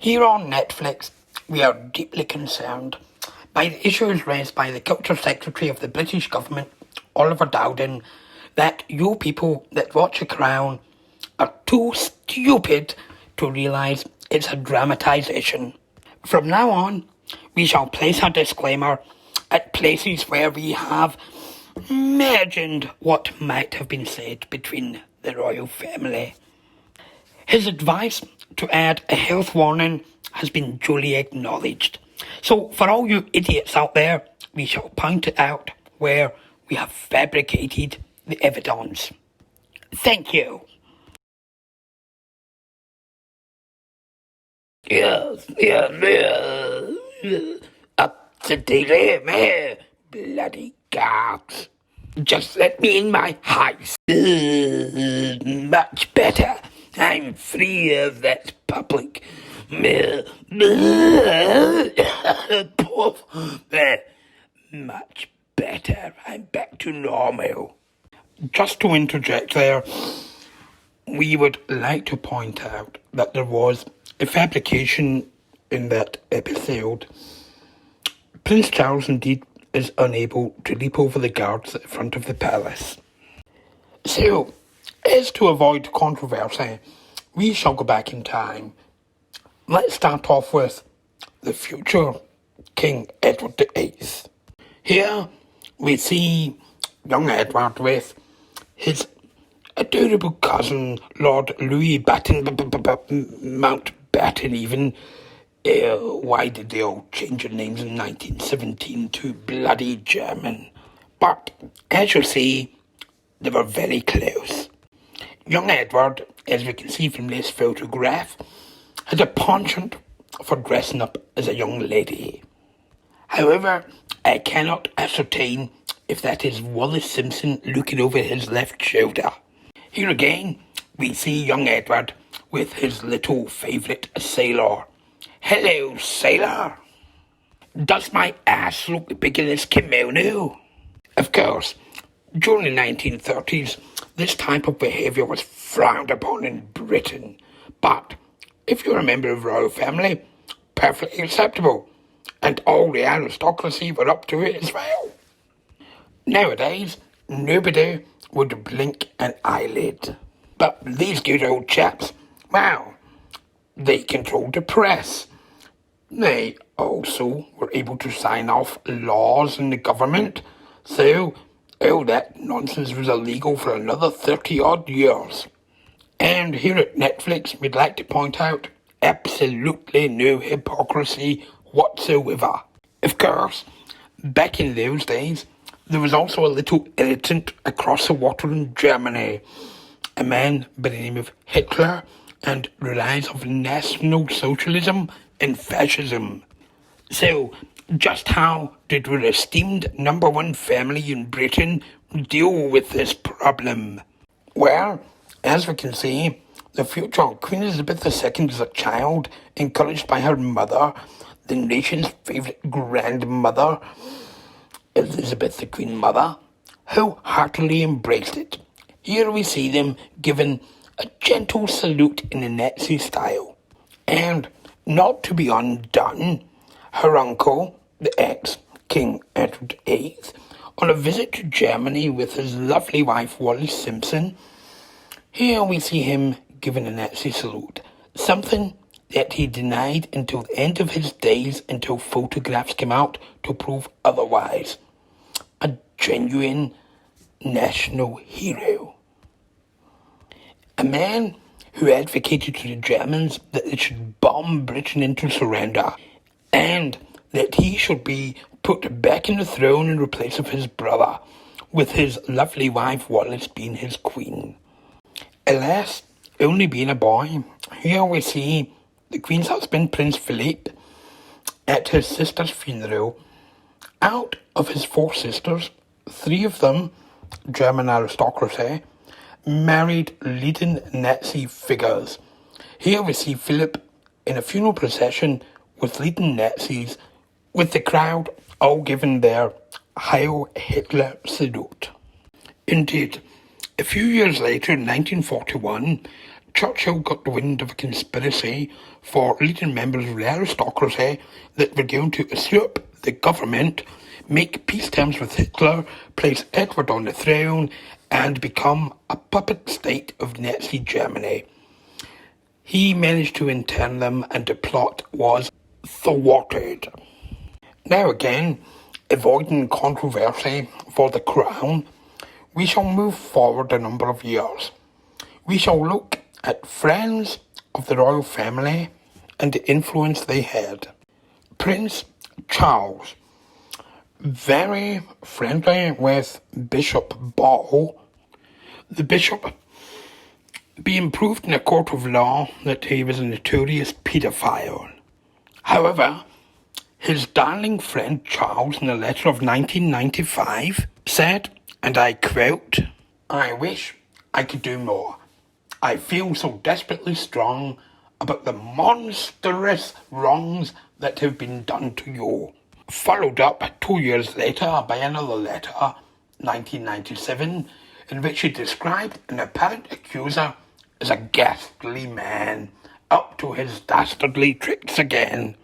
Here on Netflix, we are deeply concerned by the issues raised by the Culture Secretary of the British government, Oliver Dowden, that you people that watch The Crown are too stupid to realise it's a dramatisation. From now on, we shall place a disclaimer at places where we have imagined what might have been said between the royal family. His advice to add a health warning has been duly acknowledged. So for all you idiots out there, we shall point it out where we have fabricated the evidence. Thank you. Yes, up to date, man. Bloody gods. Just let me in my house. Much better. I'm free of that public. Much better. I'm back to normal. Just to interject there, we would like to point out that there was a fabrication in that episode. Prince Charles indeed is unable to leap over the guards at the front of the palace. So, as to avoid controversy, we shall go back in time. Let's start off with the future King Edward VIII. Here we see young Edward with his adorable cousin, Lord Louis Mountbatten even. Why did they all change their names in 1917 to bloody German? But, as you see, they were very close. Young Edward, as we can see from this photograph, had a penchant for dressing up as a young lady. However, I cannot ascertain if that is Wallace Simpson looking over his left shoulder. Here again, we see young Edward with his little favourite sailor. Hello, sailor. Does my ass look big in this kimono? Of course, during the 1930s, this type of behaviour was frowned upon in Britain. But, if you're a member of the royal family, perfectly acceptable. And all the aristocracy were up to it as well. Nowadays, nobody would blink an eyelid. But these good old chaps, well, they controlled the press. They also were able to sign off laws in the government, so all that nonsense was illegal for another 30-odd years. And here at Netflix, we'd like to point out absolutely no hypocrisy whatsoever. Of course, back in those days, there was also a little irritant across the water in Germany, a man by the name of Hitler, and the rise of National Socialism and Fascism. So, just how did our esteemed number one family in Britain deal with this problem? Well, as we can see, the future Queen Elizabeth II is a child encouraged by her mother, the nation's favourite grandmother, Elizabeth the Queen Mother, who heartily embraced it. Here we see them given a gentle salute in the Nazi style. And, not to be undone, her uncle, the ex-King Edward VIII, on a visit to Germany with his lovely wife Wallace Simpson, here we see him given a Nazi salute, something that he denied until the end of his days, until photographs came out to prove otherwise. A genuine national hero. A man who advocated to the Germans that they should bomb Britain into surrender, and that he should be put back in the throne in place of his brother, with his lovely wife Wallace being his queen. Alas, only being a boy, here we see the Queen's husband, Prince Philip, at his sister's funeral. Out of his 4 sisters, 3 of them, German aristocracy, married leading Nazi figures. Here we see Philip in a funeral procession with leading Nazis, with the crowd all giving their Heil Hitler salute. Indeed, a few years later, in 1941, Churchill got the wind of a conspiracy for leading members of the aristocracy that were going to usurp the government, make peace terms with Hitler, place Edward on the throne, and become a puppet state of Nazi Germany. He managed to intern them, and the plot was thwarted. Now again, avoiding controversy for the crown, we shall move forward a number of years. We shall look at friends of the royal family and the influence they had. Prince Charles, very friendly with Bishop Ball. The bishop being proved in a court of law that he was a notorious paedophile. However, his darling friend Charles, in a letter of 1995, said, and I quote, "I wish I could do more. I feel so desperately strong about the monstrous wrongs that have been done to you." Followed up 2 years later by another letter, 1997, in which he described an apparent accuser as a ghastly man, up to his dastardly tricks again.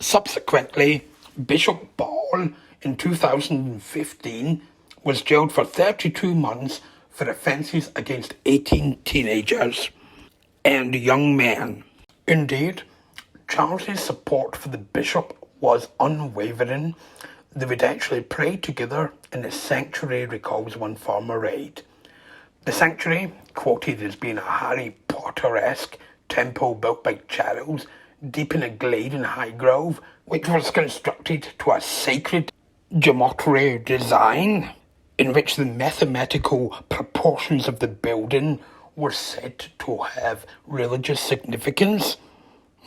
Subsequently, Bishop Ball, in 2015, was jailed for 32 months for offences against 18 teenagers and young men. Indeed, Charles's support for the bishop was unwavering. They would actually pray together in the sanctuary, recalls one former aide. The sanctuary, quoted as being a Harry Potter-esque temple built by Charles, deep in a glade in Highgrove, which was constructed to a sacred geometry design, in which the mathematical proportions of the building were said to have religious significance.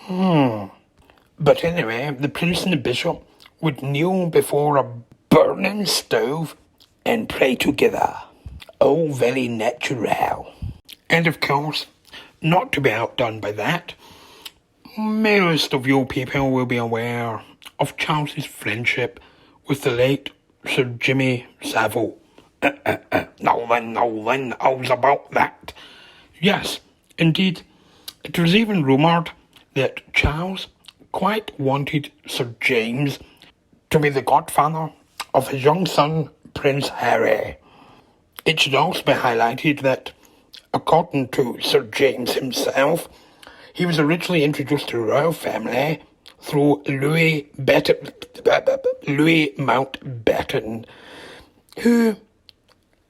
But anyway, the prince and the bishop would kneel before a burning stove and pray together. Oh, very natural. And of course, not to be outdone by that, most of you people will be aware of Charles's friendship with the late Sir Jimmy Savile. Now then, how's about that? Yes, indeed, it was even rumoured that Charles quite wanted Sir James to be the godfather of his young son, Prince Harry. It should also be highlighted that, according to Sir James himself, he was originally introduced to the royal family through Louis Mountbatten, who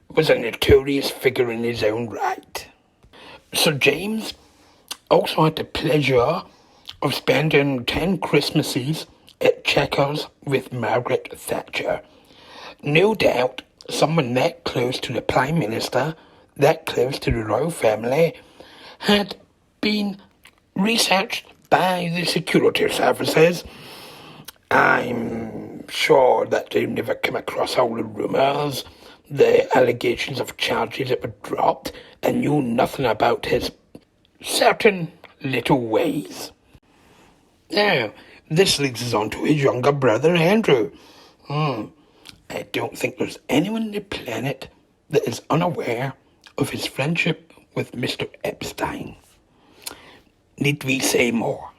was a notorious figure in his own right. Sir James also had the pleasure of spending 10 Christmases at Chequers with Margaret Thatcher. No doubt someone that close to the Prime Minister, that close to the royal family, had been researched by the security services. I'm sure that they never came across all the rumours, the allegations of charges that were dropped, and knew nothing about his certain little ways. Now, this leads us on to his younger brother, Andrew. I don't think there's anyone on the planet that is unaware of his friendship with Mr. Epstein. Need we say more?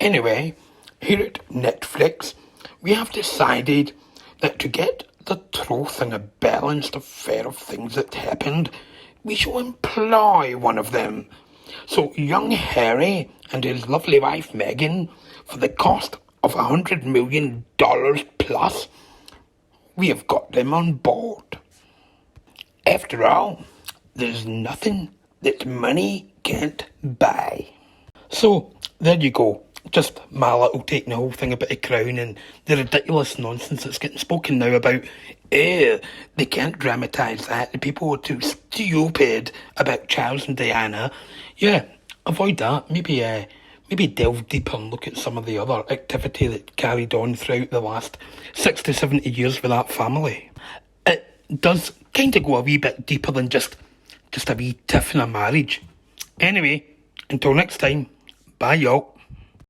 Anyway, here at Netflix, we have decided that to get the truth and a balanced affair of things that happened, we shall employ one of them. So young Harry and his lovely wife Meghan, for the cost of $100 million plus, we have got them on board. After all, there's nothing that money can't buy. So, there you go. Just my little take on the whole thing about the crown and the ridiculous nonsense that's getting spoken now about, they can't dramatise that, the people are too stupid about Charles and Diana. Yeah, avoid that. Maybe delve deeper and look at some of the other activity that carried on throughout the last 60, 70 years with that family. It does kind of go a wee bit deeper than just a wee tiff in a marriage. Anyway, until next time, bye y'all.